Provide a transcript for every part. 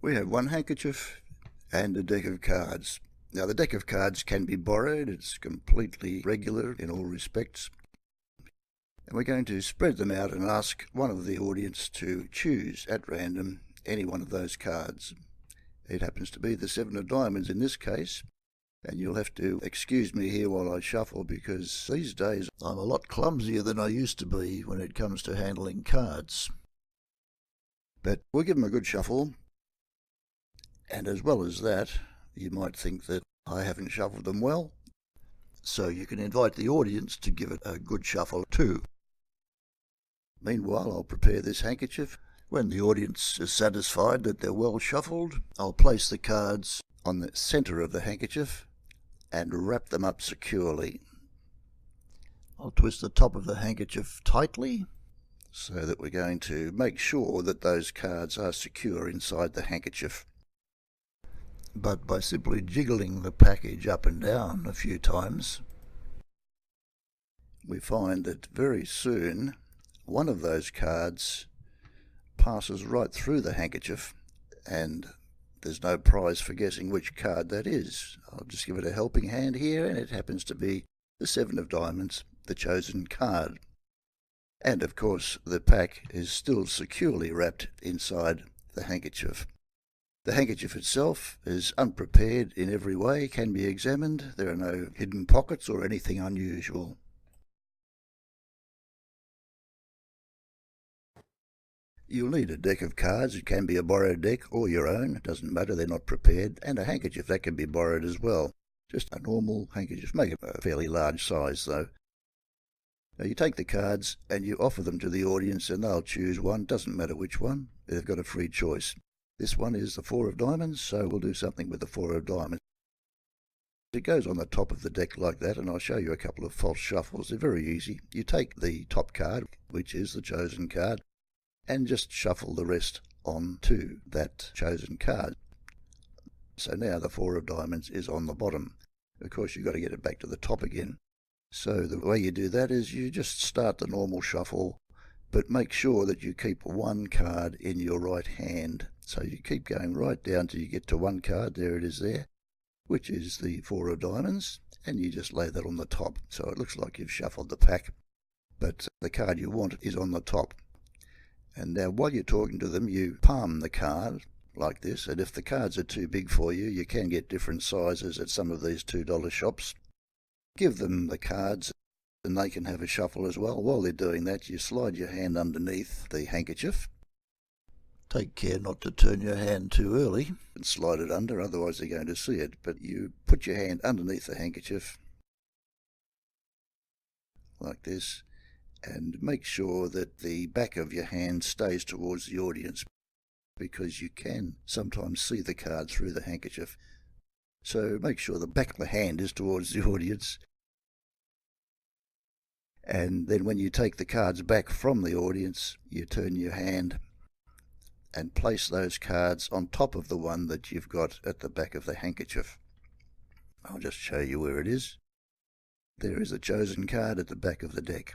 We have one handkerchief and a deck of cards. Now, the deck of cards can be borrowed. It's completely regular in all respects. And we're going to spread them out and ask one of the audience to choose at random any one of those cards. It happens to be the 7 of diamonds in this case. And you'll have to excuse me here while I shuffle, because these days I'm a lot clumsier than I used to be when it comes to handling cards. But we'll give them a good shuffle. And as well as that, you might think that I haven't shuffled them well, so you can invite the audience to give it a good shuffle too. Meanwhile, I'll prepare this handkerchief. When the audience is satisfied that they're well shuffled, I'll place the cards on the centre of the handkerchief and wrap them up securely. I'll twist the top of the handkerchief tightly so that we're going to make sure that those cards are secure inside the handkerchief. But by simply jiggling the package up and down a few times, we find that very soon one of those cards passes right through the handkerchief, and there's no prize for guessing which card that is. I'll just give it a helping hand here, and it happens to be the 7 of diamonds, the chosen card. And of course the pack is still securely wrapped inside the handkerchief. The handkerchief itself is unprepared in every way, can be examined. There are no hidden pockets or anything unusual. You'll need a deck of cards. It can be a borrowed deck or your own. It doesn't matter, they're not prepared. And a handkerchief, that can be borrowed as well. Just a normal handkerchief. Make it a fairly large size though. Now you take the cards and you offer them to the audience, and they'll choose one. Doesn't matter which one. They've got a free choice. This one is the 4 of diamonds, so we'll do something with the 4 of diamonds. It goes on the top of the deck like that, and I'll show you a couple of false shuffles. They're very easy. You take the top card, which is the chosen card, and just shuffle the rest onto that chosen card. So now the 4 of diamonds is on the bottom. Of course, you've got to get it back to the top again. So the way you do that is you just start the normal shuffle, but make sure that you keep one card in your right hand. So you keep going right down till you get to one card. There it is there, which is the 4 of diamonds, and you just lay that on the top. So it looks like you've shuffled the pack, but the card you want is on the top. And now while you're talking to them, you palm the card like this, and if the cards are too big for you, you can get different sizes at some of these $2 shops. Give them the cards and they can have a shuffle as well. While they're doing that, you slide your hand underneath the handkerchief. Take care not to turn your hand too early and slide it under, otherwise they're going to see it. But you put your hand underneath the handkerchief like this, and make sure that the back of your hand stays towards the audience, because you can sometimes see the card through the handkerchief. So make sure the back of the hand is towards the audience. And then when you take the cards back from the audience, you turn your hand and place those cards on top of the one that you've got at the back of the handkerchief. I'll just show you where it is. There is a chosen card at the back of the deck.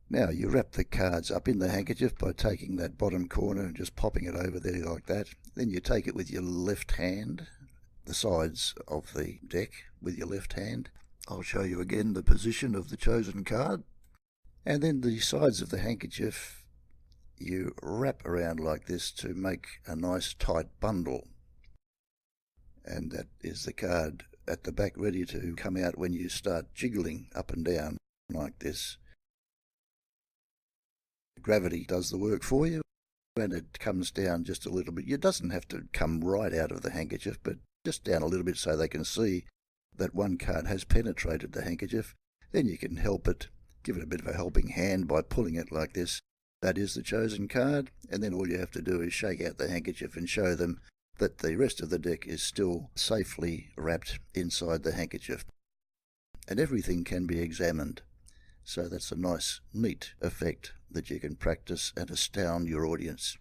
Now you wrap the cards up in the handkerchief by taking that bottom corner and just popping it over there like that. Then you take it with your left hand, the sides of the deck with your left hand. I'll show you again the position of the chosen card. And then the sides of the handkerchief you wrap around like this to make a nice tight bundle. And that is the card at the back ready to come out when you start jiggling up and down like this. Gravity does the work for you, and it comes down just a little bit. It doesn't have to come right out of the handkerchief, but just down a little bit so they can see that one card has penetrated the handkerchief. Then you can help it, give it a bit of a helping hand by pulling it like this. That is the chosen card, and then all you have to do is shake out the handkerchief and show them that the rest of the deck is still safely wrapped inside the handkerchief. And everything can be examined. So that's a nice, neat effect that you can practice and astound your audience.